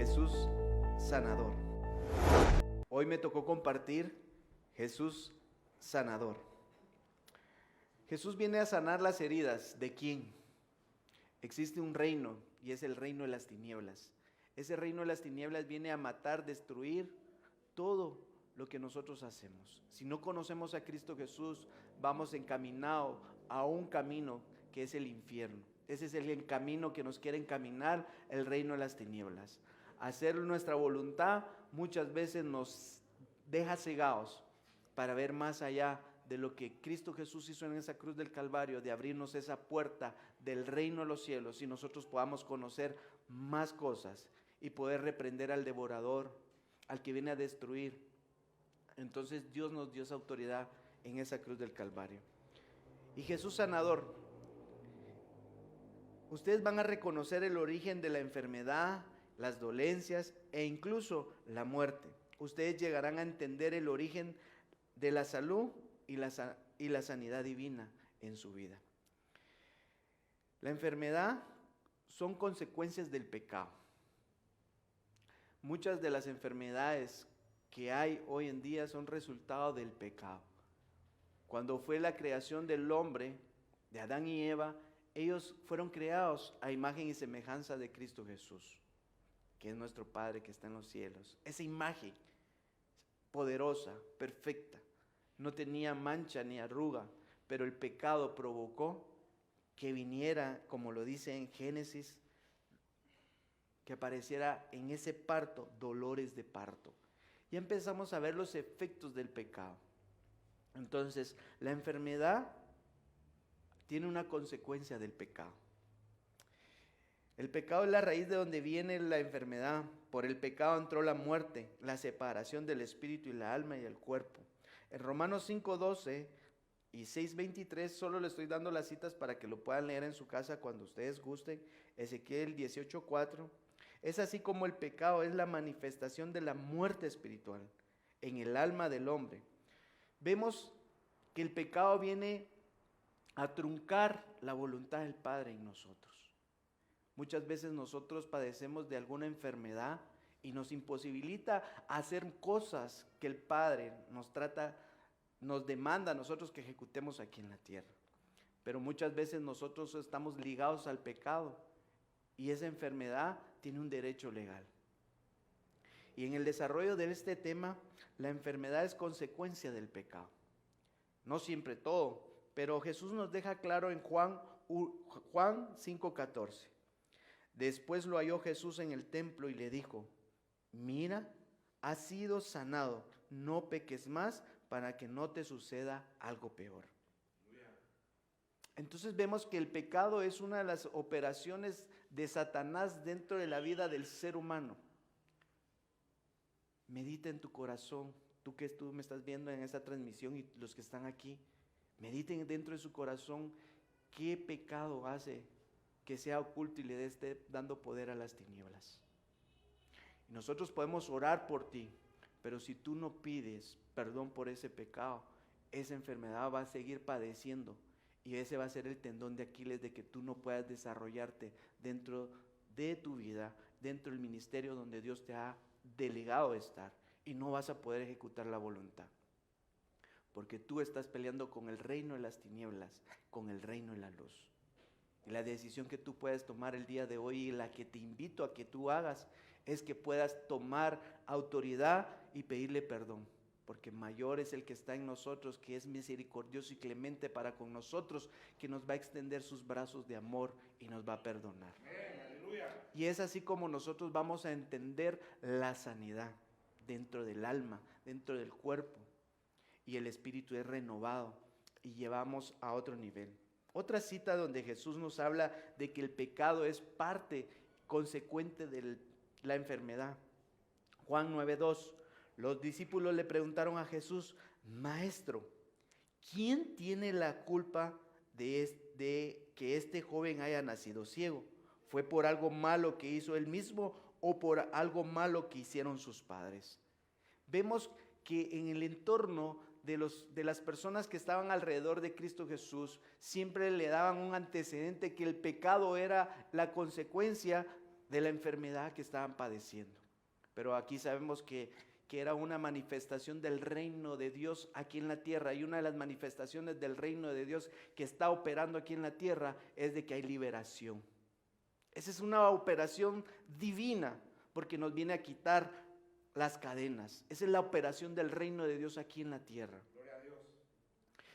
Jesús sanador. Hoy me tocó compartir Jesús sanador. Jesús viene a sanar las heridas. ¿De quién? Existe un reino y es el reino de las tinieblas. Ese reino de las tinieblas viene a matar, destruir todo lo que nosotros hacemos. Si no conocemos a Cristo Jesús, vamos encaminados a un camino que es el infierno. Ese es el camino que nos quiere encaminar el reino de las tinieblas. Hacer nuestra voluntad muchas veces nos deja cegados para ver más allá de lo que Cristo Jesús hizo en esa cruz del Calvario, de abrirnos esa puerta del reino de los cielos y nosotros podamos conocer más cosas y poder reprender al devorador, al que viene a destruir. Entonces Dios nos dio esa autoridad en esa cruz del Calvario. Y Jesús sanador, ustedes van a reconocer el origen de la enfermedad, las dolencias e incluso la muerte. Ustedes llegarán a entender el origen de la salud y la sanidad divina en su vida. La enfermedad son consecuencias del pecado. Muchas de las enfermedades que hay hoy en día son resultado del pecado. Cuando fue la creación del hombre, de Adán y Eva, ellos fueron creados a imagen y semejanza de Cristo Jesús, que es nuestro Padre que está en los cielos. Esa imagen poderosa, perfecta, no tenía mancha ni arruga, pero el pecado provocó que viniera, como lo dice en Génesis, que apareciera en ese parto, dolores de parto. Y empezamos a ver los efectos del pecado. Entonces, la enfermedad tiene una consecuencia del pecado. El pecado es la raíz de donde viene la enfermedad. Por el pecado entró la muerte, la separación del espíritu y la alma y el cuerpo. En Romanos 5:12 y 6:23, solo le estoy dando las citas para que lo puedan leer en su casa cuando ustedes gusten. Ezequiel 18:4. Es así como el pecado es la manifestación de la muerte espiritual en el alma del hombre. Vemos que el pecado viene a truncar la voluntad del Padre en nosotros. Muchas veces nosotros padecemos de alguna enfermedad y nos imposibilita hacer cosas que el Padre nos demanda a nosotros que ejecutemos aquí en la tierra. Pero muchas veces nosotros estamos ligados al pecado y esa enfermedad tiene un derecho legal. Y en el desarrollo de este tema, la enfermedad es consecuencia del pecado. No siempre todo, pero Jesús nos deja claro en Juan 5:14. Después lo halló Jesús en el templo y le dijo: mira, has sido sanado, no peques más para que no te suceda algo peor. Entonces vemos que el pecado es una de las operaciones de Satanás dentro de la vida del ser humano. Medita en tu corazón, tú me estás viendo en esta transmisión y los que están aquí, mediten dentro de su corazón qué pecado hace que sea oculto y le esté dando poder a las tinieblas. Y nosotros podemos orar por ti, pero si tú no pides perdón por ese pecado, esa enfermedad va a seguir padeciendo. Y ese va a ser el tendón de Aquiles de que tú no puedas desarrollarte dentro de tu vida, dentro del ministerio donde Dios te ha delegado estar. Y no vas a poder ejecutar la voluntad. Porque tú estás peleando con el reino de las tinieblas, con el reino de la luz. Y la decisión que tú puedes tomar el día de hoy y la que te invito a que tú hagas es que puedas tomar autoridad y pedirle perdón. Porque mayor es el que está en nosotros, que es misericordioso y clemente para con nosotros, que nos va a extender sus brazos de amor y nos va a perdonar. Aleluya. Y es así como nosotros vamos a entender la sanidad dentro del alma, dentro del cuerpo, y el espíritu es renovado y llevamos a otro nivel. Otra cita donde Jesús nos habla de que el pecado es parte consecuente de la enfermedad. Juan 9:2. Los discípulos le preguntaron a Jesús: Maestro, ¿quién tiene la culpa de que este joven haya nacido ciego? ¿Fue por algo malo que hizo él mismo o por algo malo que hicieron sus padres? Vemos que en el entorno de las personas que estaban alrededor de Cristo Jesús siempre le daban un antecedente que el pecado era la consecuencia de la enfermedad que estaban padeciendo. Pero aquí sabemos que era una manifestación del reino de Dios aquí en la tierra, y una de las manifestaciones del reino de Dios que está operando aquí en la tierra es de que hay liberación. Esa es una operación divina, porque nos viene a quitar las cadenas. Esa es la operación del reino de Dios aquí en la tierra. Gloria a Dios.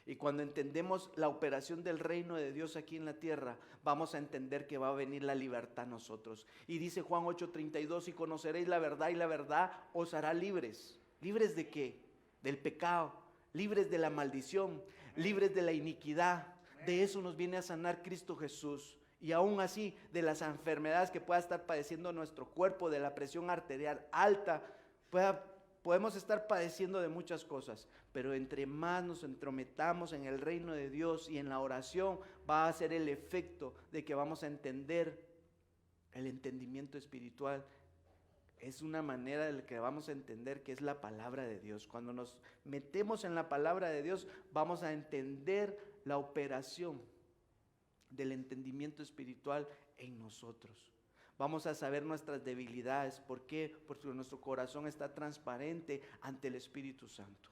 Y cuando entendemos la operación del reino de Dios aquí en la tierra, vamos a entender que va a venir la libertad a nosotros. Y dice Juan 8:32, y conoceréis la verdad, y la verdad os hará libres. ¿Libres de qué? Del pecado, libres de la maldición, libres de la iniquidad. De eso nos viene a sanar Cristo Jesús. Y aún así, de las enfermedades que pueda estar padeciendo nuestro cuerpo, de la presión arterial alta, podemos estar padeciendo de muchas cosas, pero entre más nos entrometamos en el reino de Dios y en la oración, va a ser el efecto de que vamos a entender el entendimiento espiritual. Es una manera de que vamos a entender que es la palabra de Dios. Cuando nos metemos en la palabra de Dios, vamos a entender la operación del entendimiento espiritual en nosotros. Vamos a saber nuestras debilidades. ¿Por qué? Porque nuestro corazón está transparente ante el Espíritu Santo.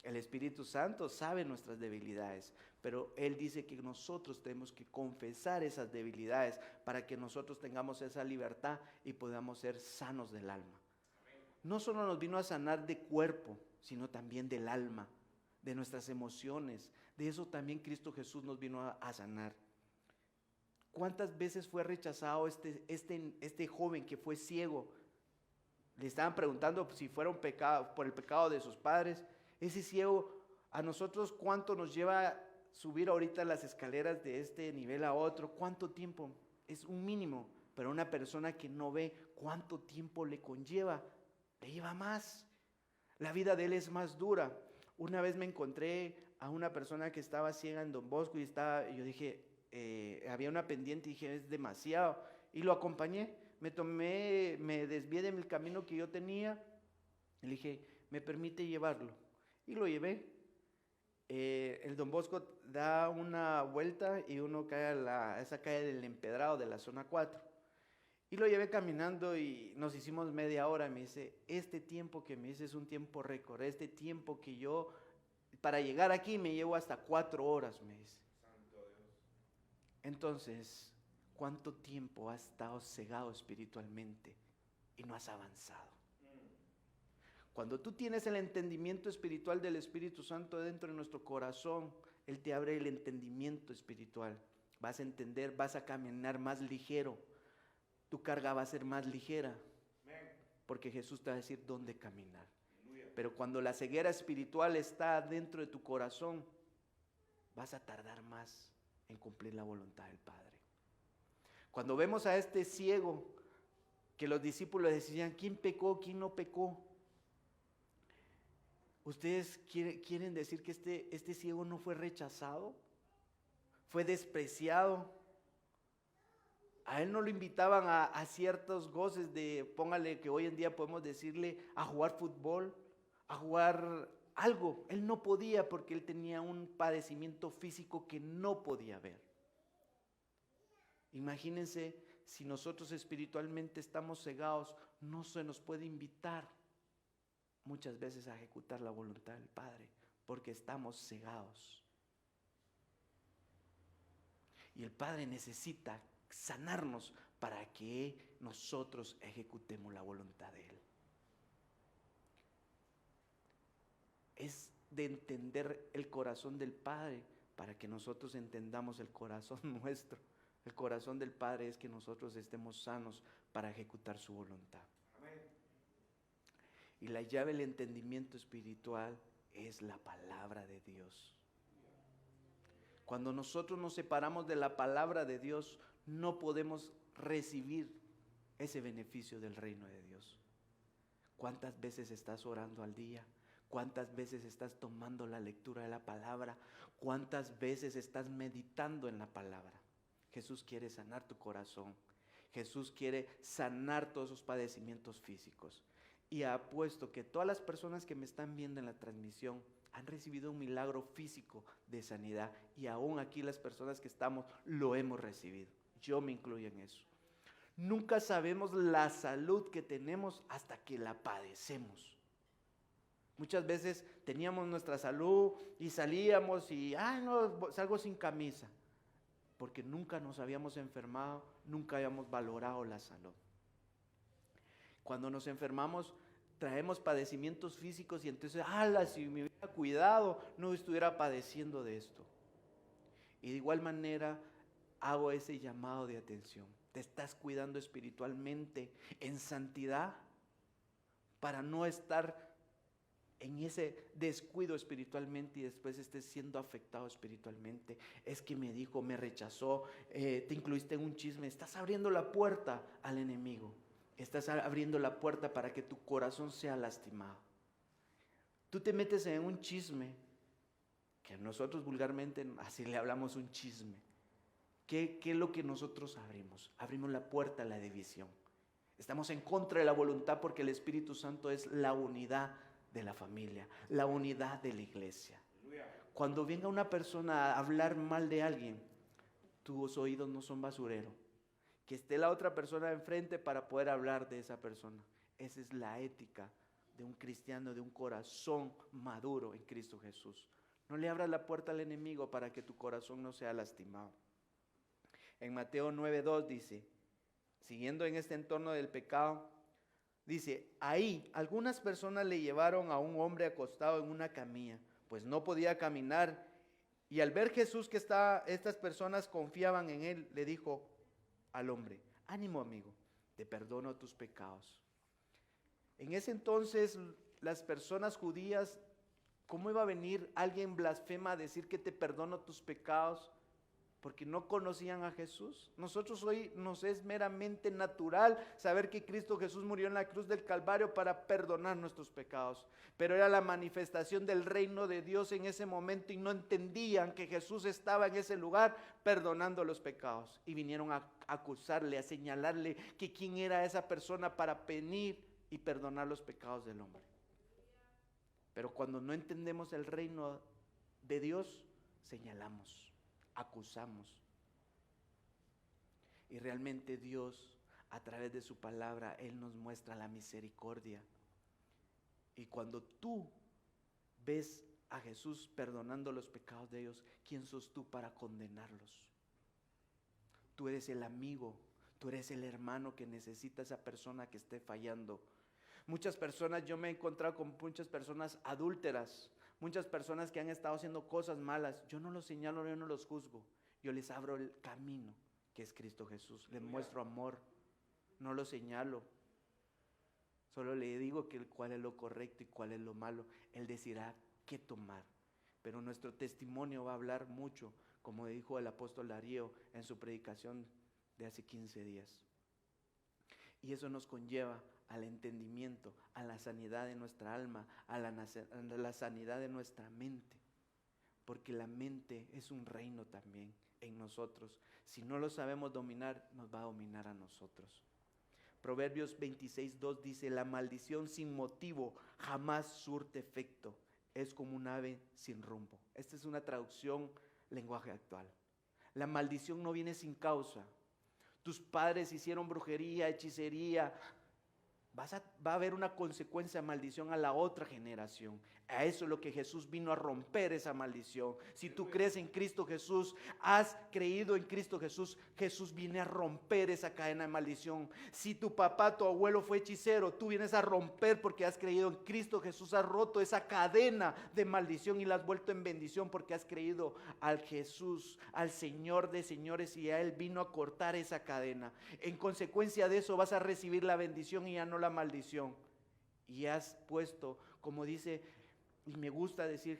El Espíritu Santo sabe nuestras debilidades, pero Él dice que nosotros tenemos que confesar esas debilidades para que nosotros tengamos esa libertad y podamos ser sanos del alma. No solo nos vino a sanar de cuerpo, sino también del alma, de nuestras emociones. De eso también Cristo Jesús nos vino a sanar. ¿Cuántas veces fue rechazado este joven que fue ciego? Le estaban preguntando si fuera un pecado, por el pecado de sus padres. Ese ciego, a nosotros, ¿cuánto nos lleva subir ahorita las escaleras de este nivel a otro? ¿Cuánto tiempo? Es un mínimo, pero una persona que no ve, ¿cuánto tiempo le conlleva? Le lleva más. La vida de él es más dura. Una vez me encontré a una persona que estaba ciega en Don Bosco y yo dije, había una pendiente y dije, es demasiado, y lo acompañé. Me desvié del camino que yo tenía y le dije, ¿me permite llevarlo? Y lo llevé. El Don Bosco da una vuelta y uno cae a esa calle del empedrado de la zona 4, y lo llevé caminando y nos hicimos media hora. Me dice, este tiempo que me dice es un tiempo récord, este tiempo que yo para llegar aquí me llevo hasta 4 horas, me dice. Entonces, ¿cuánto tiempo has estado cegado espiritualmente y no has avanzado? Cuando tú tienes el entendimiento espiritual del Espíritu Santo dentro de nuestro corazón, Él te abre el entendimiento espiritual. Vas a entender, vas a caminar más ligero. Tu carga va a ser más ligera, porque Jesús te va a decir dónde caminar. Pero cuando la ceguera espiritual está dentro de tu corazón, vas a tardar más en cumplir la voluntad del Padre. Cuando vemos a este ciego, que los discípulos decían, ¿quién pecó, quién no pecó? ¿Ustedes quieren decir que este ciego no fue rechazado? ¿Fue despreciado? A él no lo invitaban a ciertos goces de, póngale que hoy en día podemos decirle, a jugar fútbol, a jugar algo. Él no podía porque él tenía un padecimiento físico que no podía ver. Imagínense, si nosotros espiritualmente estamos cegados, no se nos puede invitar muchas veces a ejecutar la voluntad del Padre, porque estamos cegados. Y el Padre necesita sanarnos para que nosotros ejecutemos la voluntad de Él. Es de entender el corazón del Padre para que nosotros entendamos el corazón nuestro. El corazón del Padre es que nosotros estemos sanos para ejecutar su voluntad. Amén. Y la llave del entendimiento espiritual es la palabra de Dios. Cuando nosotros nos separamos de la palabra de Dios, no podemos recibir ese beneficio del reino de Dios. ¿Cuántas veces estás orando al día? ¿Cuántas veces estás tomando la lectura de la palabra? ¿Cuántas veces estás meditando en la palabra? Jesús quiere sanar tu corazón. Jesús quiere sanar todos esos padecimientos físicos. Y apuesto que todas las personas que me están viendo en la transmisión han recibido un milagro físico de sanidad. Y aún aquí las personas que estamos lo hemos recibido. Yo me incluyo en eso. Nunca sabemos la salud que tenemos hasta que la padecemos. Muchas veces teníamos nuestra salud y salíamos y, no, salgo sin camisa. Porque nunca nos habíamos enfermado, nunca habíamos valorado la salud. Cuando nos enfermamos, traemos padecimientos físicos y entonces, si me hubiera cuidado, no estuviera padeciendo de esto. Y de igual manera, hago ese llamado de atención. ¿Te estás cuidando espiritualmente en santidad para no estar en ese descuido espiritualmente y después estés siendo afectado espiritualmente? Es que me dijo, me rechazó, te incluiste en un chisme. Estás abriendo la puerta al enemigo. Estás abriendo la puerta para que tu corazón sea lastimado. Tú te metes en un chisme, que nosotros vulgarmente así le hablamos, un chisme. ¿Qué es lo que nosotros abrimos? Abrimos la puerta a la división. Estamos en contra de la voluntad porque el Espíritu Santo es la unidad de la familia, la unidad de la iglesia. Cuando venga una persona a hablar mal de alguien, tus oídos no son basurero. Que esté la otra persona enfrente para poder hablar de esa persona. Esa es la ética de un cristiano, de un corazón maduro en Cristo Jesús. No le abras la puerta al enemigo para que tu corazón no sea lastimado. En Mateo 9:2 dice, siguiendo en este entorno del pecado, dice, ahí algunas personas le llevaron a un hombre acostado en una camilla, pues no podía caminar. Y al ver Jesús que estas personas confiaban en él, le dijo al hombre, ánimo amigo, te perdono tus pecados. En ese entonces las personas judías, ¿cómo iba a venir alguien blasfema a decir que te perdono tus pecados? Porque no conocían a Jesús. Nosotros hoy nos es meramente natural saber que Cristo Jesús murió en la cruz del Calvario para perdonar nuestros pecados. Pero era la manifestación del reino de Dios en ese momento y no entendían que Jesús estaba en ese lugar perdonando los pecados. Y vinieron a acusarle, a señalarle que quién era esa persona para venir y perdonar los pecados del hombre. Pero cuando no entendemos el reino de Dios, señalamos, acusamos. Y realmente Dios, a través de su palabra, Él nos muestra la misericordia. Y cuando tú ves a Jesús perdonando los pecados de ellos, ¿quién sos tú para condenarlos? Tú eres el amigo, tú eres el hermano que necesita a esa persona que esté fallando. Muchas personas, yo me he encontrado con muchas personas adúlteras, muchas personas que han estado haciendo cosas malas. Yo no los señalo, yo no los juzgo. Yo les abro el camino que es Cristo Jesús. Les muestro amor. No los señalo. Solo le digo cuál es lo correcto y cuál es lo malo. Él decidirá qué tomar. Pero nuestro testimonio va a hablar mucho, como dijo el apóstol Darío en su predicación de hace 15 días. Y eso nos conlleva al entendimiento, a la sanidad de nuestra alma, a la sanidad de nuestra mente. Porque la mente es un reino también en nosotros. Si no lo sabemos dominar, nos va a dominar a nosotros. Proverbios 26:2 dice, la maldición sin motivo jamás surte efecto. Es como un ave sin rumbo. Esta es una traducción lenguaje actual. La maldición no viene sin causa. Tus padres hicieron brujería, hechicería. Va a haber una consecuencia de maldición a la otra generación. A eso es lo que Jesús vino a romper, esa maldición. Si tú crees en Cristo Jesús, has creído en Cristo Jesús, Jesús viene a romper esa cadena de maldición. Si tu papá, tu abuelo fue hechicero, tú vienes a romper porque has creído en Cristo Jesús, has roto esa cadena de maldición y la has vuelto en bendición porque has creído al Jesús, al Señor de señores, y a Él vino a cortar esa cadena. En consecuencia de eso vas a recibir la bendición y ya no la maldición. Y has puesto, como dice, y me gusta decir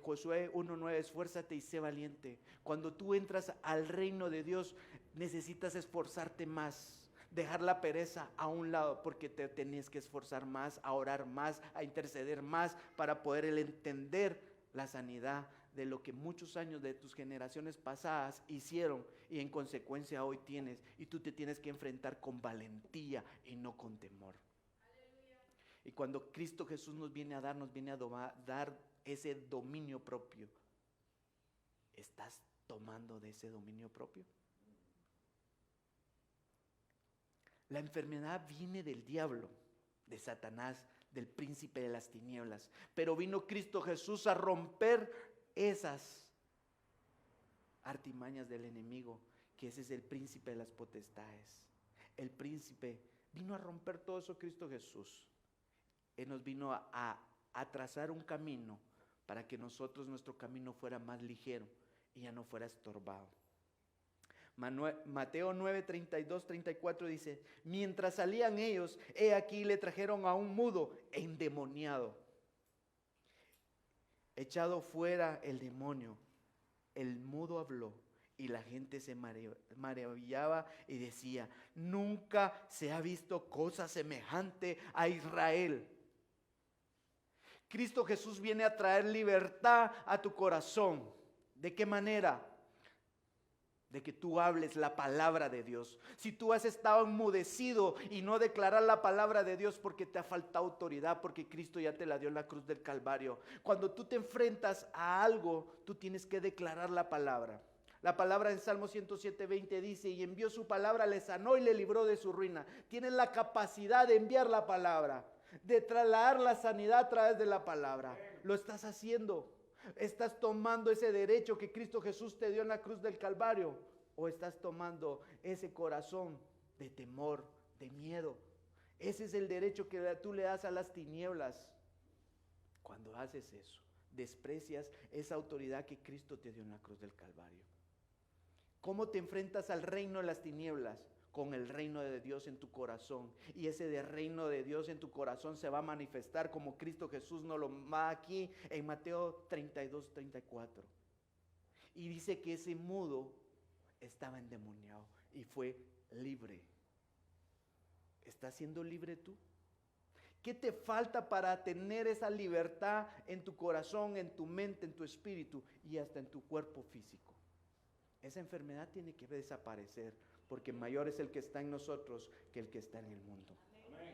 Josué 1:9, esfuérzate y sé valiente. Cuando tú entras al reino de Dios, necesitas esforzarte más, dejar la pereza a un lado, porque te tenés que esforzar más, a orar más, a interceder más, para poder entender la sanidad de lo que muchos años de tus generaciones pasadas hicieron, y en consecuencia hoy tienes, y tú te tienes que enfrentar con valentía y no con temor. Y cuando Cristo Jesús nos viene a dar ese dominio propio, ¿estás tomando de ese dominio propio? La enfermedad viene del diablo, de Satanás, del príncipe de las tinieblas. Pero vino Cristo Jesús a romper esas artimañas del enemigo, que ese es el príncipe de las potestades. El príncipe vino a romper todo eso Cristo Jesús. Él nos vino a trazar un camino para que nuestro camino fuera más ligero y ya no fuera estorbado. Mateo 9, 32, 34 dice: mientras salían ellos, he aquí le trajeron a un mudo endemoniado. Echado fuera el demonio, el mudo habló y la gente se maravillaba y decía: nunca se ha visto cosa semejante a Israel. Cristo Jesús viene a traer libertad a tu corazón. ¿De qué manera? De que tú hables la palabra de Dios. Si tú has estado enmudecido y no declarar la palabra de Dios porque te ha faltado autoridad, porque Cristo ya te la dio en la cruz del Calvario. Cuando tú te enfrentas a algo, tú tienes que declarar la palabra. La palabra en Salmo 107:20 dice: y envió su palabra, le sanó y le libró de su ruina. Tienes la capacidad de enviar la palabra, de trasladar la sanidad a través de la palabra. Lo estás haciendo. ¿Estás tomando ese derecho que Cristo Jesús te dio en la cruz del Calvario? ¿O estás tomando ese corazón de temor, de miedo? Ese es el derecho que tú le das a las tinieblas. Cuando haces eso, desprecias esa autoridad que Cristo te dio en la cruz del Calvario. ¿Cómo te enfrentas al reino de las tinieblas? Con el reino de Dios en tu corazón. Y ese reino de Dios en tu corazón se va a manifestar como Cristo Jesús nos lo va aquí en Mateo 32, 34. Y dice que ese mudo estaba endemoniado y fue libre. ¿Estás siendo libre tú? ¿Qué te falta para tener esa libertad en tu corazón, en tu mente, en tu espíritu y hasta en tu cuerpo físico? Esa enfermedad tiene que desaparecer, porque mayor es el que está en nosotros que el que está en el mundo. Amén.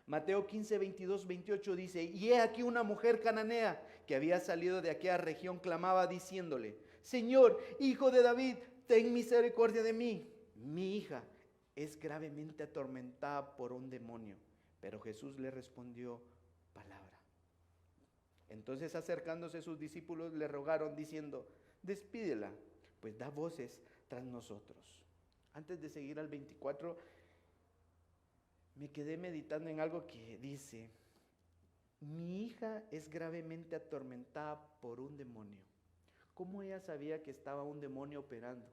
Mateo 15, 22, 28 dice: y he aquí una mujer cananea que había salido de aquella región clamaba diciéndole: Señor, hijo de David, ten misericordia de mí. Mi hija es gravemente atormentada por un demonio. Pero Jesús le respondió palabra. Entonces, acercándose sus discípulos, le rogaron diciendo: despídela, pues da voces tras nosotros. Antes de seguir al 24, me quedé meditando en algo que dice: mi hija es gravemente atormentada por un demonio. ¿Cómo ella sabía que estaba un demonio operando?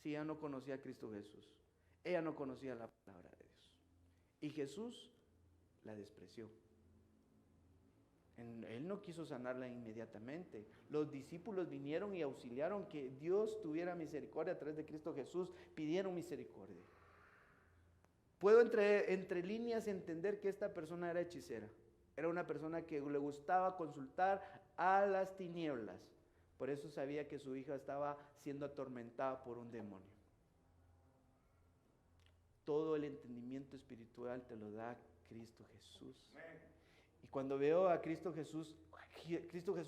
Si ella no conocía a Cristo Jesús, ella no conocía la palabra de Dios. Y Jesús la despreció. Él no quiso sanarla inmediatamente. Los discípulos vinieron y auxiliaron que Dios tuviera misericordia a través de Cristo Jesús. Pidieron misericordia. Puedo entre líneas entender que esta persona era hechicera. Era una persona que le gustaba consultar a las tinieblas. Por eso sabía que su hija estaba siendo atormentada por un demonio. Todo el entendimiento espiritual te lo da Cristo Jesús. Y cuando veo a Cristo Jesús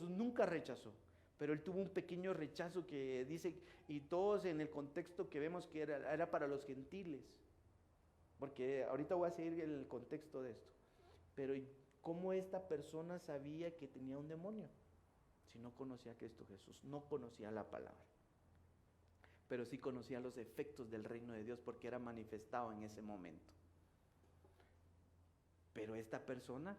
nunca rechazó, pero él tuvo un pequeño rechazo que dice, y todos en el contexto que vemos que era para los gentiles, porque ahorita voy a seguir el contexto de esto. Pero ¿cómo esta persona sabía que tenía un demonio? Si no conocía a Cristo Jesús, no conocía la palabra, pero sí conocía los efectos del reino de Dios porque era manifestado en ese momento. Pero esta persona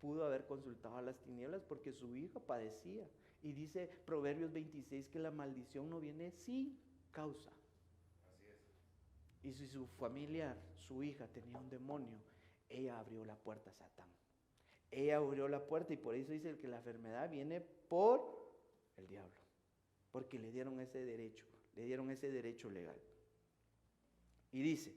pudo haber consultado a las tinieblas porque su hija padecía. Y dice Proverbios 26 que la maldición no viene sin causa. Así es. Y si su familiar, su hija tenía un demonio, ella abrió la puerta a Satán. Ella abrió la puerta, y por eso dice que la enfermedad viene por el diablo. Porque le dieron ese derecho legal. Y dice: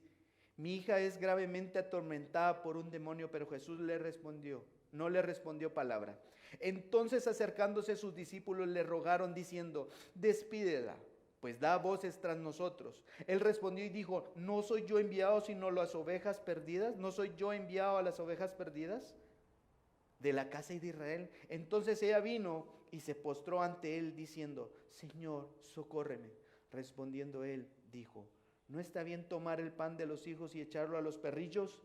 mi hija es gravemente atormentada por un demonio, pero Jesús no le respondió palabra. Entonces, acercándose sus discípulos, le rogaron diciendo: despídela, pues da voces tras nosotros. Él respondió y dijo: ¿no soy yo enviado sino a las ovejas perdidas? ¿No soy yo enviado a las ovejas perdidas de la casa de Israel? Entonces ella vino y se postró ante él diciendo: Señor, socórreme. Respondiendo él, dijo: ¿no está bien tomar el pan de los hijos y echarlo a los perrillos?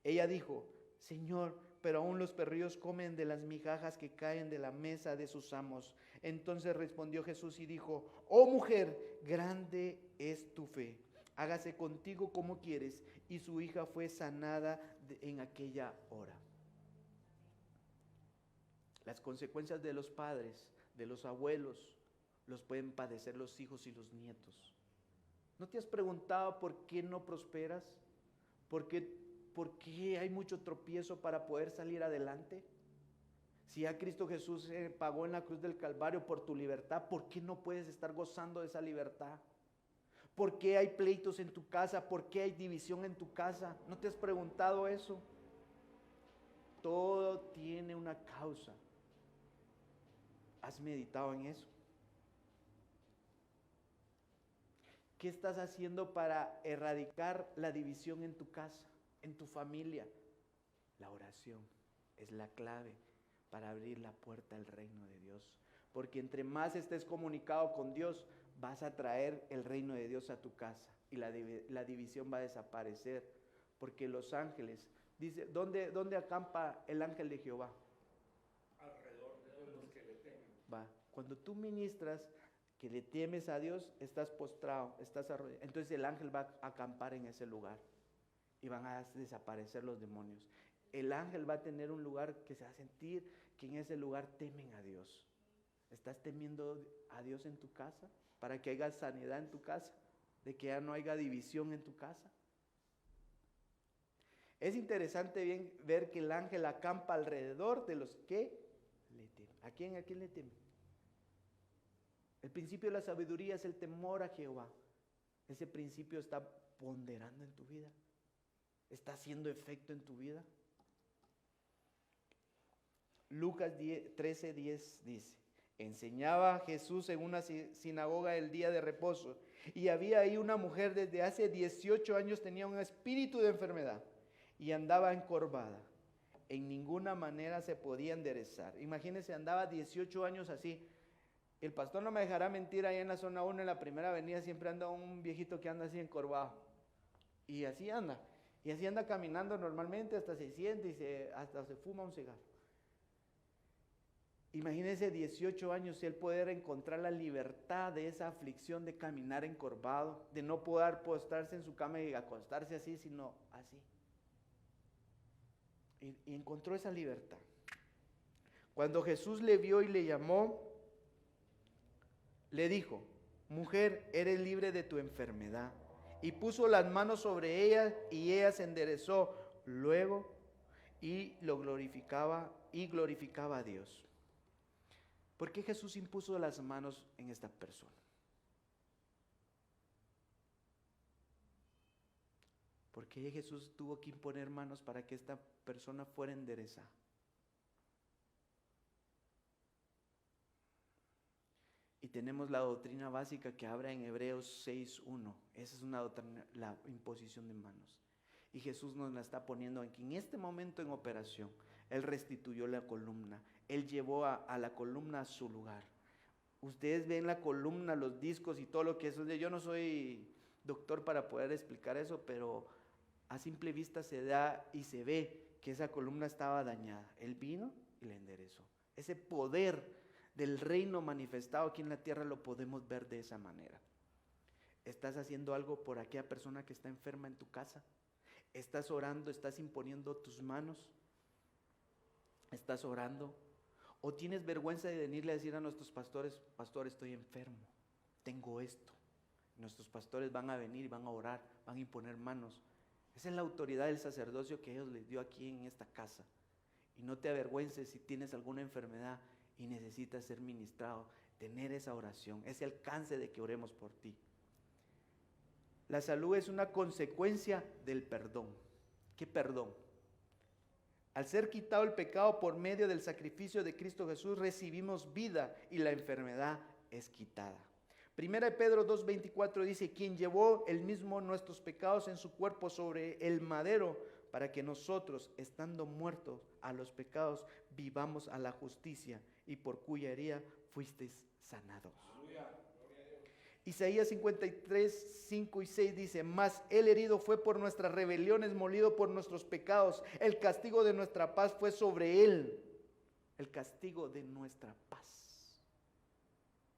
Ella dijo: Señor, pero aún los perrillos comen de las migajas que caen de la mesa de sus amos. Entonces respondió Jesús y dijo: Oh mujer, grande es tu fe, hágase contigo como quieres. Y su hija fue sanada en aquella hora. Las consecuencias de los padres, de los abuelos, los pueden padecer los hijos y los nietos. ¿No te has preguntado por qué no prosperas? ¿Por qué hay mucho tropiezo para poder salir adelante? Si ya Cristo Jesús pagó en la cruz del Calvario por tu libertad, ¿por qué no puedes estar gozando de esa libertad? ¿Por qué hay pleitos en tu casa? ¿Por qué hay división en tu casa? ¿No te has preguntado eso? Todo tiene una causa. ¿Has meditado en eso? ¿Qué estás haciendo para erradicar la división en tu casa, en tu familia? La oración es la clave para abrir la puerta al reino de Dios. Porque entre más estés comunicado con Dios, vas a traer el reino de Dios a tu casa y la división va a desaparecer. Porque los ángeles, dice, ¿dónde acampa el ángel de Jehová? Alrededor de los que le temen. Va. Cuando tú ministras que le temes a Dios, estás postrado, estás arrodillado. Entonces el ángel va a acampar en ese lugar y van a desaparecer los demonios. El ángel va a tener un lugar que se va a sentir que en ese lugar temen a Dios. ¿Estás temiendo a Dios en tu casa? Para que haya sanidad en tu casa, de que ya no haya división en tu casa. Es interesante bien ver que el ángel acampa alrededor de los que le temen. ¿A quién le temen? El principio de la sabiduría es el temor a Jehová. Ese principio está ponderando en tu vida. Está haciendo efecto en tu vida. Lucas 13:10 dice: enseñaba Jesús en una sinagoga el día de reposo, y había ahí una mujer desde hace 18 años, tenía un espíritu de enfermedad y andaba encorvada. En ninguna manera se podía enderezar. Imagínense, andaba 18 años así. El pastor no me dejará mentir, ahí en la zona 1, en la primera avenida, siempre anda un viejito que anda así encorvado. Y así anda. Y así anda caminando normalmente, hasta se siente y hasta se fuma un cigarro. Imagínense 18 años y él poder encontrar la libertad de esa aflicción de caminar encorvado, de no poder postrarse en su cama y acostarse así, sino así. Y encontró esa libertad. Cuando Jesús le vio y le llamó, le dijo: mujer, eres libre de tu enfermedad. Y puso las manos sobre ella y ella se enderezó luego y glorificaba a Dios. ¿Por qué Jesús impuso las manos en esta persona? ¿Por qué Jesús tuvo que imponer manos para que esta persona fuera enderezada? Y tenemos la doctrina básica que habla en Hebreos 6:1. Esa es una doctrina, la imposición de manos. Y Jesús nos la está poniendo aquí, en este momento en operación. Él restituyó la columna. Él llevó a la columna a su lugar. Ustedes ven la columna, los discos y todo lo que eso. Yo no soy doctor para poder explicar eso, pero a simple vista se da y se ve que esa columna estaba dañada. Él vino y la enderezó. Ese poder del reino manifestado aquí en la tierra lo podemos ver de esa manera. ¿Estás haciendo algo por aquella persona que está enferma en tu casa? ¿Estás orando? ¿Estás imponiendo tus manos? ¿Estás orando? ¿O tienes vergüenza de venirle a decir a nuestros pastores: pastor, estoy enfermo, tengo esto? Nuestros pastores van a venir, van a orar, van a imponer manos. Esa es la autoridad del sacerdocio que Dios les dio aquí en esta casa. Y no te avergüences si tienes alguna enfermedad y necesitas ser ministrado, tener esa oración, ese alcance de que oremos por ti. La salud es una consecuencia del perdón. ¿Qué perdón? Al ser quitado el pecado por medio del sacrificio de Cristo Jesús, recibimos vida y la enfermedad es quitada. Primera de Pedro 2:24 dice: quien llevó él mismo nuestros pecados en su cuerpo sobre el madero, para que nosotros, estando muertos a los pecados, vivamos a la justicia, y por cuya herida fuisteis sanados. Isaías 53, 5 y 6 dice: mas el herido fue por nuestras rebeliones, molido por nuestros pecados. El castigo de nuestra paz fue sobre él. El castigo de nuestra paz.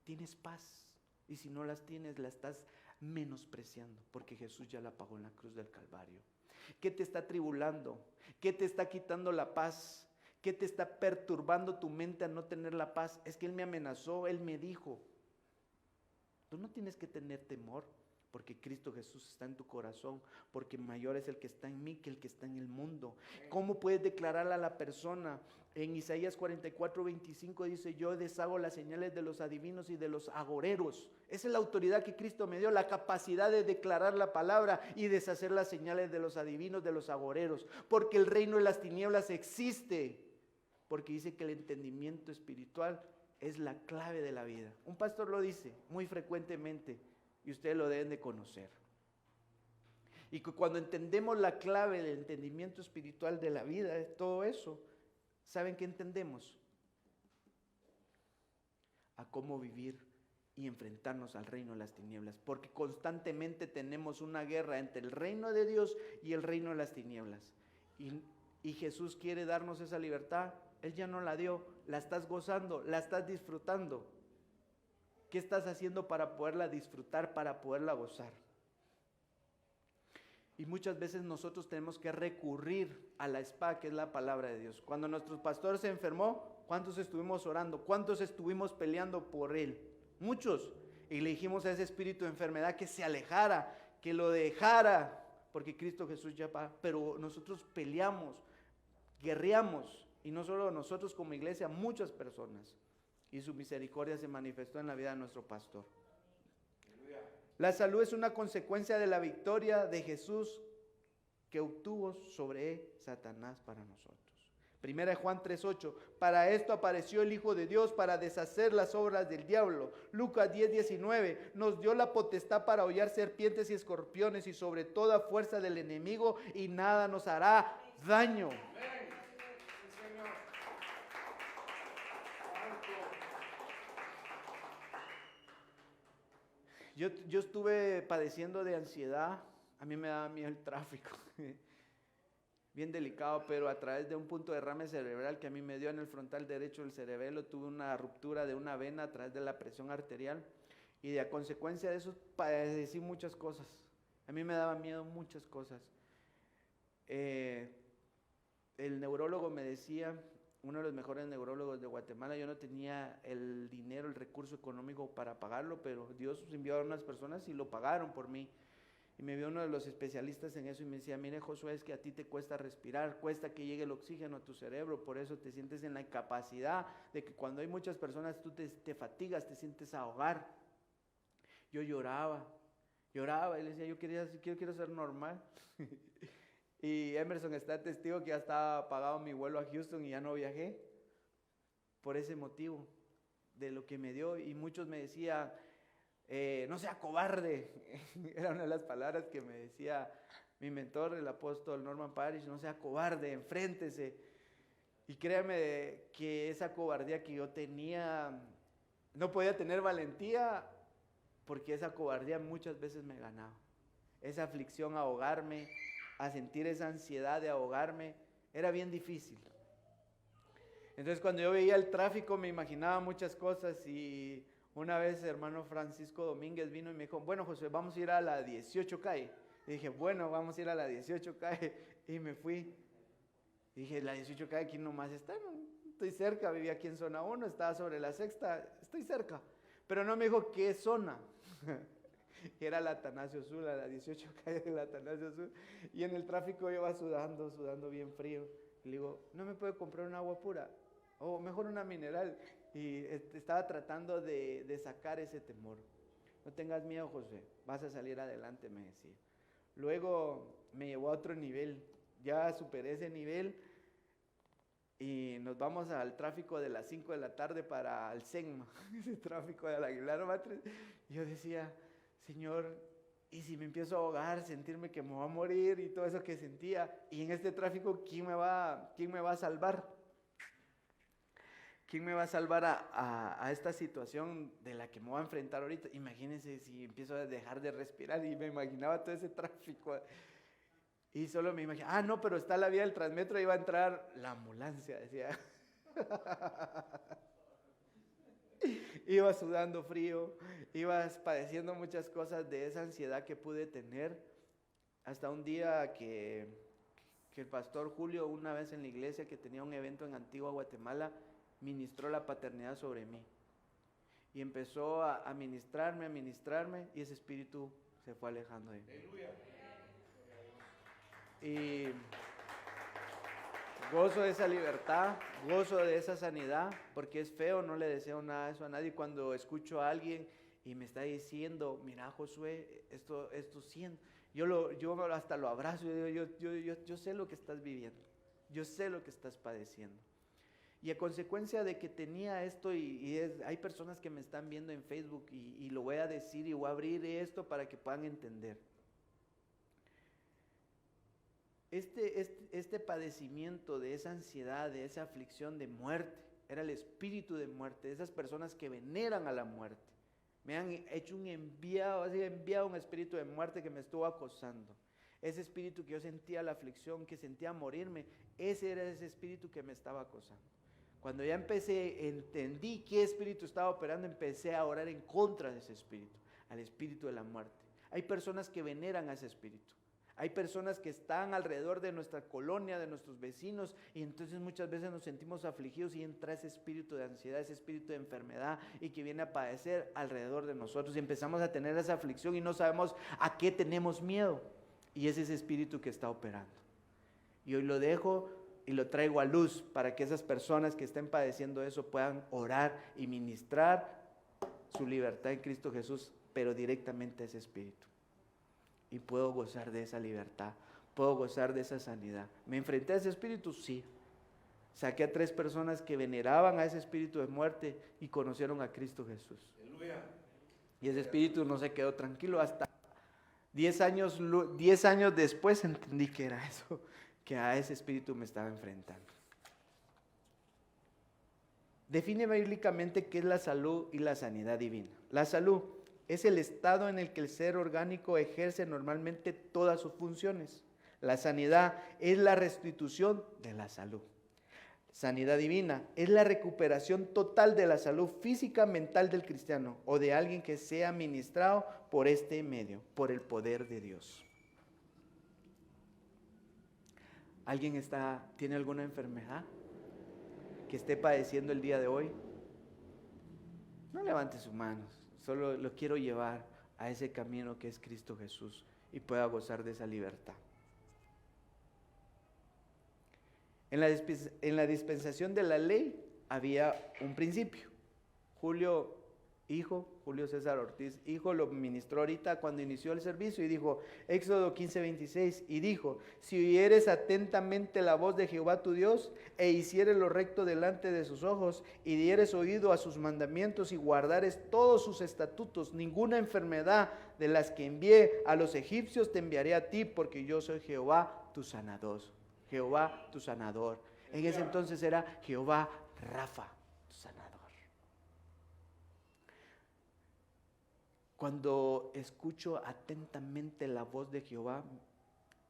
Tienes paz, y si no las tienes, la estás menospreciando, porque Jesús ya la pagó en la cruz del Calvario. ¿Qué te está tribulando? ¿Qué te está quitando la paz? ¿Qué te está perturbando tu mente a no tener la paz? Es que Él me amenazó, Él me dijo. Tú no tienes que tener temor, porque Cristo Jesús está en tu corazón, porque mayor es el que está en mí que el que está en el mundo. ¿Cómo puedes declararle a la persona? En Isaías 44, 25 dice: yo deshago las señales de los adivinos y de los agoreros. Esa es la autoridad que Cristo me dio, la capacidad de declarar la palabra y deshacer las señales de los adivinos, de los agoreros. Porque el reino de las tinieblas existe, porque dice que el entendimiento espiritual es la clave de la vida. Un pastor lo dice muy frecuentemente y ustedes lo deben de conocer. Y que cuando entendemos la clave del entendimiento espiritual de la vida, de todo eso, ¿saben qué entendemos? A cómo vivir y enfrentarnos al reino de las tinieblas. Porque constantemente tenemos una guerra entre el reino de Dios y el reino de las tinieblas. Y Jesús quiere darnos esa libertad. Él ya no la dio, la estás gozando, la estás disfrutando. ¿Qué estás haciendo para poderla disfrutar, para poderla gozar? Y muchas veces nosotros tenemos que recurrir a la espada, que es la palabra de Dios. Cuando nuestro pastor se enfermó, ¿cuántos estuvimos orando? ¿Cuántos estuvimos peleando por él? Muchos. Y le dijimos a ese espíritu de enfermedad que se alejara, que lo dejara, porque Cristo Jesús ya pagó. Pero nosotros peleamos, guerreamos. Y no solo nosotros como iglesia, muchas personas. Y su misericordia se manifestó en la vida de nuestro pastor. La salud es una consecuencia de la victoria de Jesús que obtuvo sobre Satanás para nosotros. Primera de Juan 3:8. Para esto apareció el Hijo de Dios, para deshacer las obras del diablo. Lucas 10:19. Nos dio la potestad para hollar serpientes y escorpiones y sobre toda fuerza del enemigo, y nada nos hará daño. Yo estuve padeciendo de ansiedad. A mí me daba miedo el tráfico. Bien delicado, pero a través de un punto de derrame cerebral que a mí me dio en el frontal derecho del cerebelo, tuve una ruptura de una vena a través de la presión arterial, y a consecuencia de eso padecí muchas cosas. A mí me daba miedo muchas cosas. El neurólogo me decía, uno de los mejores neurólogos de Guatemala, yo no tenía el dinero, el recurso económico para pagarlo, pero Dios envió a unas personas y lo pagaron por mí. Y me vio uno de los especialistas en eso y me decía: mire, Josué, es que a ti te cuesta respirar, cuesta que llegue el oxígeno a tu cerebro, por eso te sientes en la incapacidad de que cuando hay muchas personas tú te fatigas, te sientes a ahogar. Yo lloraba y le decía: yo quiero ser normal. Y Emerson está testigo que ya estaba pagado mi vuelo a Houston y ya no viajé por ese motivo de lo que me dio. Y muchos me decían: no sea cobarde. Era una de las palabras que me decía mi mentor, el apóstol Norman Parrish: no sea cobarde, enfréntese. Y créame que esa cobardía que yo tenía, no podía tener valentía, porque esa cobardía muchas veces me ganaba. Esa aflicción, ahogarme, a sentir esa ansiedad de ahogarme, era bien difícil. Entonces cuando yo veía el tráfico me imaginaba muchas cosas, y una vez el hermano Francisco Domínguez vino y me dijo: bueno, José, vamos a ir a la 18 calle. Y dije: bueno, vamos a ir a la 18 calle. Y me fui. Y dije: la 18 calle aquí nomás está, no, estoy cerca, vivía aquí en zona 1, estaba sobre la sexta, estoy cerca. Pero no me dijo qué zona. Que era la Atanasio Sur, la 18 calle de la Atanasio Sur. Y en el tráfico yo iba sudando bien frío. Y le digo: ¿no me puede comprar un agua pura? O mejor una mineral. Y estaba tratando de sacar ese temor. No tengas miedo, José, vas a salir adelante, me decía. Luego me llevó a otro nivel. Ya superé ese nivel y nos vamos al tráfico de las 5 de la tarde para el SEGMA, ese tráfico de la Aguilar Matres. Y yo decía: Señor, ¿y si me empiezo a ahogar, sentirme que me voy a morir y todo eso que sentía? Y en este tráfico, ¿quién me va a salvar? ¿quién me va a salvar a esta situación de la que me voy a enfrentar ahorita? Imagínense si empiezo a dejar de respirar y me imaginaba todo ese tráfico. Y solo me imaginaba, no, pero está la vía del Transmetro y va a entrar la ambulancia, decía. Iba sudando frío, ibas padeciendo muchas cosas de esa ansiedad que pude tener, hasta un día que el pastor Julio, una vez en la iglesia que tenía un evento en Antigua Guatemala, ministró la paternidad sobre mí. Y empezó a ministrarme, y ese espíritu se fue alejando de mí. Y gozo de esa libertad, gozo de esa sanidad, porque es feo, no le deseo nada de eso a nadie. Cuando escucho a alguien y me está diciendo, mira Josué, esto siento, yo hasta lo abrazo y digo, yo sé lo que estás viviendo, yo sé lo que estás padeciendo. Y a consecuencia de que tenía esto, hay personas que me están viendo en Facebook y lo voy a decir y voy a abrir esto para que puedan entender. Este padecimiento de esa ansiedad, de esa aflicción de muerte, era el espíritu de muerte, de esas personas que veneran a la muerte. Me han hecho enviado un espíritu de muerte que me estuvo acosando. Ese espíritu que yo sentía la aflicción, que sentía morirme, ese era ese espíritu que me estaba acosando. Cuando ya entendí qué espíritu estaba operando, empecé a orar en contra de ese espíritu, al espíritu de la muerte. Hay personas que veneran a ese espíritu. Hay personas que están alrededor de nuestra colonia, de nuestros vecinos, y entonces muchas veces nos sentimos afligidos y entra ese espíritu de ansiedad, ese espíritu de enfermedad y que viene a padecer alrededor de nosotros y empezamos a tener esa aflicción y no sabemos a qué tenemos miedo, y es ese espíritu que está operando. Y hoy lo dejo y lo traigo a luz para que esas personas que estén padeciendo eso puedan orar y ministrar su libertad en Cristo Jesús, pero directamente a ese espíritu. Y puedo gozar de esa libertad, puedo gozar de esa sanidad. ¿Me enfrenté a ese espíritu? Sí. Saqué a 3 personas que veneraban a ese espíritu de muerte y conocieron a Cristo Jesús. Aleluya. Y ese espíritu no se quedó tranquilo hasta 10 años después entendí que era eso, que a ese espíritu me estaba enfrentando. Define bíblicamente qué es la salud y la sanidad divina. La salud es el estado en el que el ser orgánico ejerce normalmente todas sus funciones. La sanidad es la restitución de la salud. Sanidad divina es la recuperación total de la salud física, mental del cristiano o de alguien que sea ministrado por este medio, por el poder de Dios. ¿Alguien tiene alguna enfermedad que esté padeciendo el día de hoy? No levante sus manos. Solo lo quiero llevar a ese camino que es Cristo Jesús y pueda gozar de esa libertad. En la dispensación de la ley había un principio. Julio César Ortiz, hijo, lo ministró ahorita cuando inició el servicio y dijo, Éxodo 15:26, y dijo, si oyeres atentamente la voz de Jehová tu Dios, e hicieres lo recto delante de sus ojos, y dieres oído a sus mandamientos, y guardares todos sus estatutos, ninguna enfermedad de las que envié a los egipcios te enviaré a ti, porque yo soy Jehová tu sanador. Jehová tu sanador. En ese entonces era Jehová Rafa, tu sanador. Cuando escucho atentamente la voz de Jehová,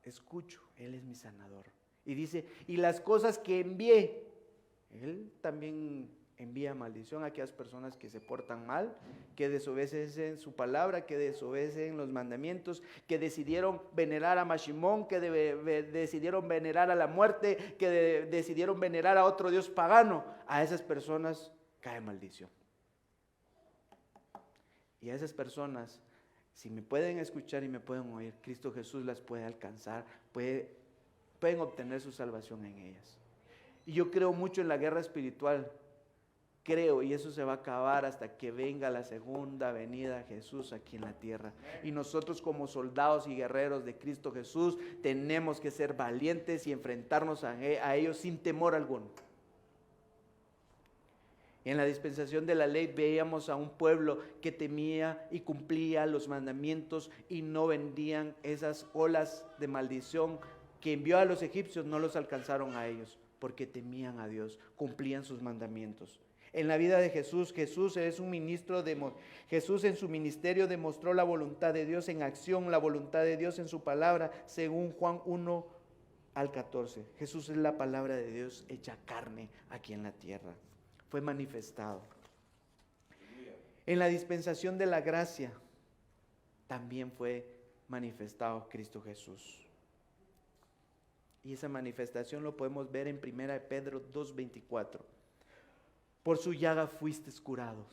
escucho, Él es mi sanador. Y dice, y las cosas que envié, Él también envía maldición a aquellas personas que se portan mal, que desobedecen su palabra, que desobedecen los mandamientos, que decidieron venerar a Mashimón, que decidieron venerar a la muerte, que decidieron venerar a otro dios pagano. A esas personas cae maldición. Y a esas personas, si me pueden escuchar y me pueden oír, Cristo Jesús las puede alcanzar, pueden obtener su salvación en ellas. Y yo creo mucho en la guerra espiritual, creo, y eso se va a acabar hasta que venga la segunda venida de Jesús aquí en la tierra. Y nosotros como soldados y guerreros de Cristo Jesús tenemos que ser valientes y enfrentarnos a ellos sin temor alguno. En la dispensación de la ley veíamos a un pueblo que temía y cumplía los mandamientos y no vendían esas olas de maldición que envió a los egipcios, no los alcanzaron a ellos porque temían a Dios, cumplían sus mandamientos. en la vida de Jesús. Jesús en su ministerio demostró la voluntad de Dios en acción, la voluntad de Dios en su palabra, según Juan 1:14. Jesús es la palabra de Dios hecha carne aquí en la tierra. Fue manifestado. En la dispensación de la gracia también fue manifestado Cristo Jesús. Y esa manifestación lo podemos ver en 1 Pedro 2:24. Por su llaga fuisteis curados.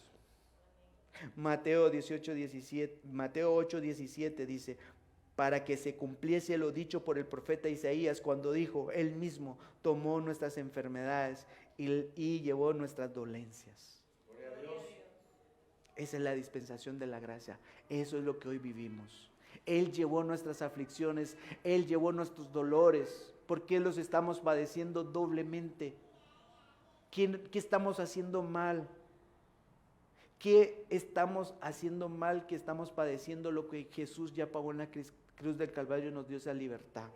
Mateo 8:17 dice, para que se cumpliese lo dicho por el profeta Isaías cuando dijo, Él mismo tomó nuestras enfermedades y llevó nuestras dolencias. Esa es la dispensación de la gracia. Eso es lo que hoy vivimos. Él llevó nuestras aflicciones, Él llevó nuestros dolores. ¿Por qué los estamos padeciendo doblemente? ¿Qué estamos haciendo mal? ¿Qué estamos haciendo mal que estamos padeciendo lo que Jesús ya pagó en la cruz del Calvario y nos dio esa libertad?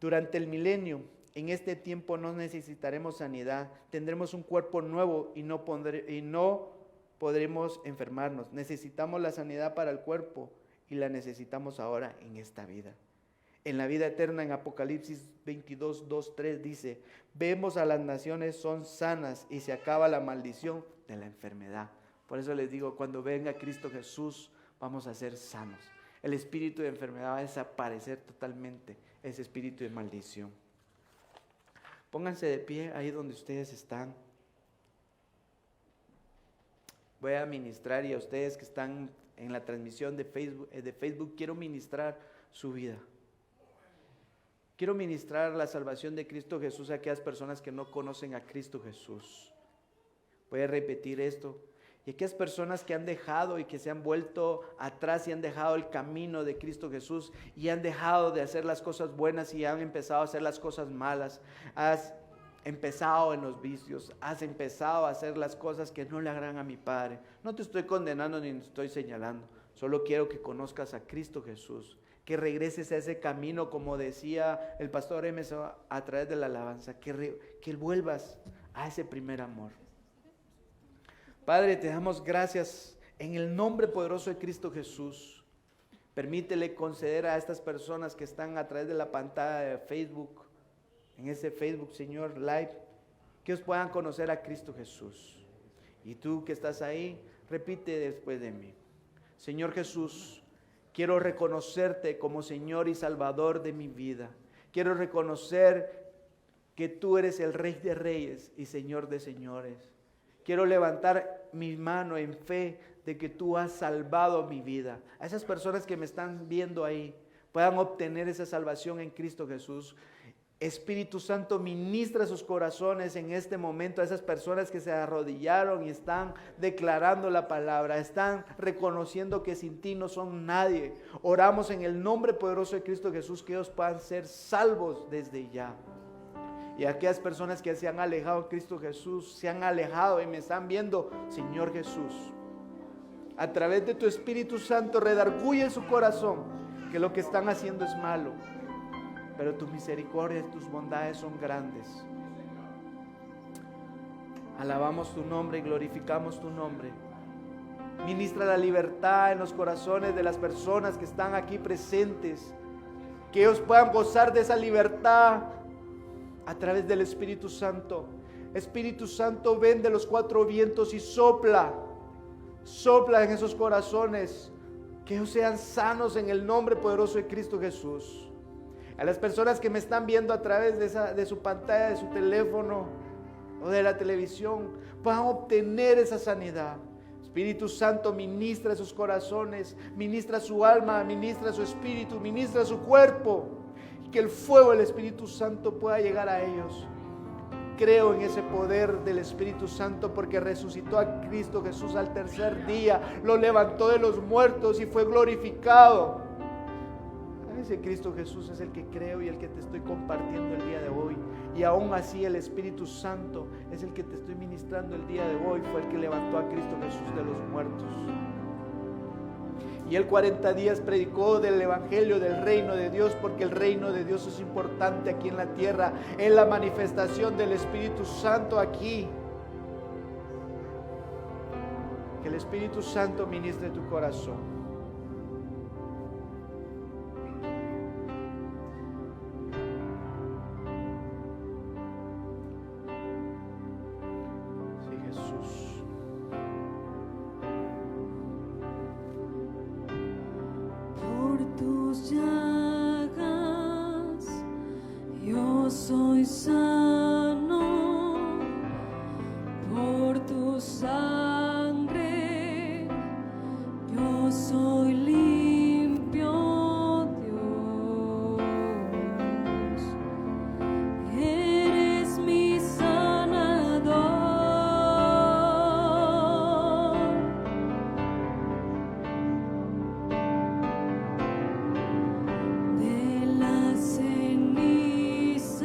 Durante el milenio, en este tiempo no necesitaremos sanidad, tendremos un cuerpo nuevo y no podremos enfermarnos. Necesitamos la sanidad para el cuerpo y la necesitamos ahora en esta vida. En la vida eterna, en Apocalipsis 22:2-3 dice, vemos a las naciones son sanas y se acaba la maldición de la enfermedad. Por eso les digo, cuando venga Cristo Jesús, vamos a ser sanos. El espíritu de enfermedad va a desaparecer totalmente, ese espíritu de maldición. Pónganse de pie ahí donde ustedes están. Voy a ministrar y a ustedes que están en la transmisión de Facebook quiero ministrar su vida. Quiero ministrar la salvación de Cristo Jesús a aquellas personas que no conocen a Cristo Jesús. Voy a repetir esto. Y aquellas personas que han dejado y que se han vuelto atrás y han dejado el camino de Cristo Jesús y han dejado de hacer las cosas buenas y han empezado a hacer las cosas malas. Has empezado en los vicios, has empezado a hacer las cosas que no le agradan a mi Padre. No te estoy condenando ni te estoy señalando. Solo quiero que conozcas a Cristo Jesús. Que regreses a ese camino, como decía el pastor Emes a través de la alabanza, que vuelvas a ese primer amor. Padre, te damos gracias en el nombre poderoso de Cristo Jesús. Permítele conceder a estas personas que están a través de la pantalla de Facebook, en ese Facebook, Señor, Live, que ellos puedan conocer a Cristo Jesús. Y tú que estás ahí, repite después de mí. Señor Jesús, quiero reconocerte como Señor y Salvador de mi vida. Quiero reconocer que tú eres el Rey de Reyes y Señor de Señores. Quiero levantar mi mano en fe de que tú has salvado mi vida. A esas personas que me están viendo ahí puedan obtener esa salvación en Cristo Jesús. Espíritu Santo, ministra sus corazones en este momento a esas personas que se arrodillaron y están declarando la palabra, están reconociendo que sin ti no son nadie. Oramos en el nombre poderoso de Cristo Jesús que ellos puedan ser salvos desde ya. Y aquellas personas que se han alejado de Cristo Jesús, se han alejado y me están viendo, Señor Jesús, a través de tu Espíritu Santo redarguye su corazón que lo que están haciendo es malo. Pero tu misericordia y tus bondades son grandes. Alabamos tu nombre y glorificamos tu nombre. Ministra la libertad en los corazones de las personas que están aquí presentes. Que ellos puedan gozar de esa libertad a través del Espíritu Santo. Espíritu Santo, ven de los cuatro vientos y sopla en esos corazones. Que ellos sean sanos en el nombre poderoso de Cristo Jesús. A las personas que me están viendo a través de su pantalla, de su teléfono o de la televisión, puedan obtener esa sanidad. Espíritu Santo, ministra sus corazones, ministra su alma, ministra su espíritu, ministra su cuerpo. Y que el fuego del Espíritu Santo pueda llegar a ellos. Creo en ese poder del Espíritu Santo porque resucitó a Cristo Jesús al tercer día, lo levantó de los muertos y fue glorificado. Ese Cristo Jesús es el que creo y el que te estoy compartiendo el día de hoy. Y aún así el Espíritu Santo es el que te estoy ministrando el día de hoy. Fue el que levantó a Cristo Jesús de los muertos. Y él 40 días predicó del evangelio del reino de Dios, porque el reino de Dios es importante aquí en la tierra, en la manifestación del Espíritu Santo aquí. Que el Espíritu Santo ministre tu corazón. Sí, Jesús. Por tus llagas yo soy sano, por tu sangre yo soy limpio, Dios. Eres mi sanador. De las cenizas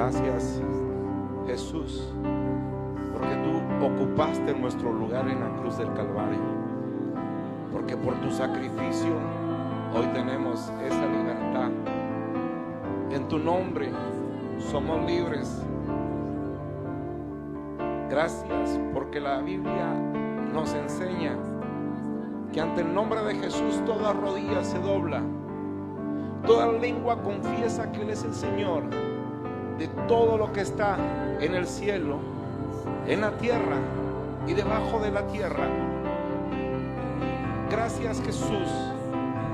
Gracias, Jesús, porque tú ocupaste nuestro lugar en la cruz del Calvario, porque por tu sacrificio hoy tenemos esa libertad. En tu nombre somos libres. Gracias porque la Biblia nos enseña que ante el nombre de Jesús toda rodilla se dobla, toda lengua confiesa que Él es el Señor de todo lo que está en el cielo, en la tierra y debajo de la tierra. Gracias, Jesús,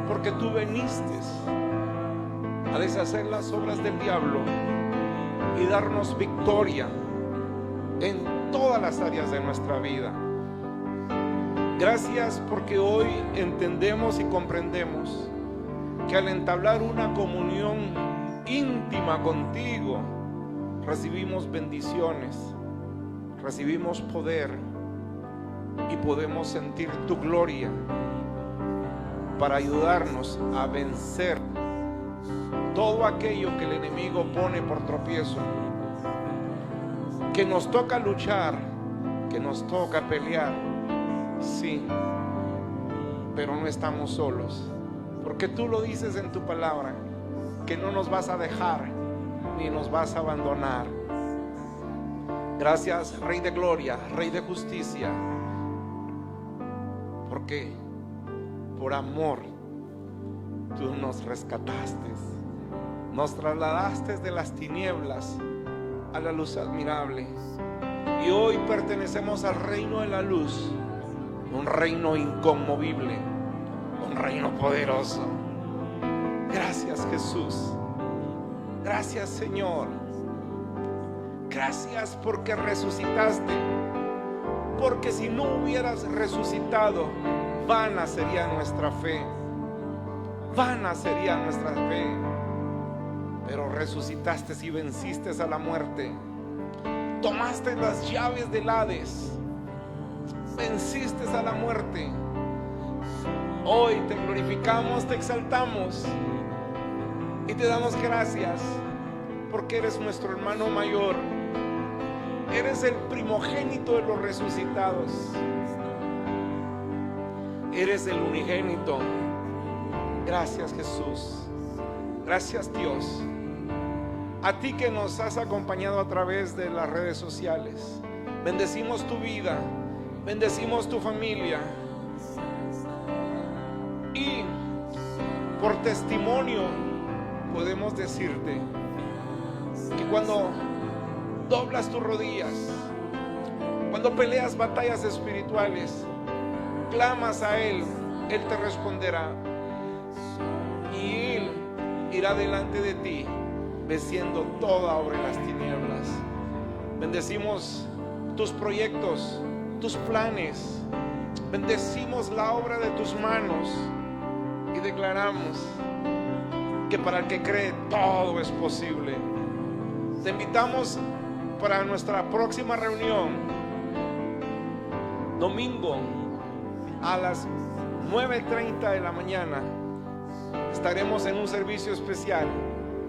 porque tú viniste a deshacer las obras del diablo y darnos victoria en todas las áreas de nuestra vida. Gracias porque hoy entendemos y comprendemos que al entablar una comunión íntima contigo, recibimos bendiciones, recibimos poder y podemos sentir tu gloria para ayudarnos a vencer todo aquello que el enemigo pone por tropiezo, que nos toca luchar, que nos toca pelear, sí, pero no estamos solos, porque tú lo dices en tu palabra, que no nos vas a dejar ni nos vas a abandonar. Gracias, Rey de Gloria, Rey de Justicia, porque por amor tú nos rescataste, nos trasladaste de las tinieblas a la luz admirable, y hoy pertenecemos al reino de la luz, un reino inconmovible, un reino poderoso. Gracias, Jesús. Gracias, Señor. Gracias porque resucitaste, porque si no hubieras resucitado, vana sería nuestra fe, vana sería nuestra fe. Pero resucitaste y venciste a la muerte, tomaste las llaves del Hades, venciste a la muerte. Hoy te glorificamos, te exaltamos y te damos gracias porque eres nuestro hermano mayor, eres el primogénito de los resucitados, eres el unigénito. Gracias, Jesús. Gracias, Dios. A ti que nos has acompañado a través de las redes sociales, bendecimos tu vida, bendecimos tu familia, y por testimonio podemos decirte que cuando doblas tus rodillas, cuando peleas batallas espirituales, clamas a Él, Él te responderá y Él irá delante de ti, venciendo toda obra en las tinieblas. Bendecimos tus proyectos, tus planes, bendecimos la obra de tus manos y declaramos que para el que cree todo es posible. Te invitamos para nuestra próxima reunión, domingo a las 9:30 de la mañana. Estaremos en un servicio especial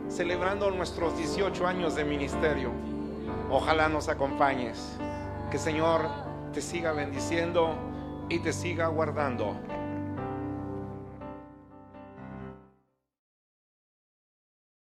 celebrando nuestros 18 años de ministerio. Ojalá nos acompañes. Que el Señor te siga bendiciendo y te siga guardando.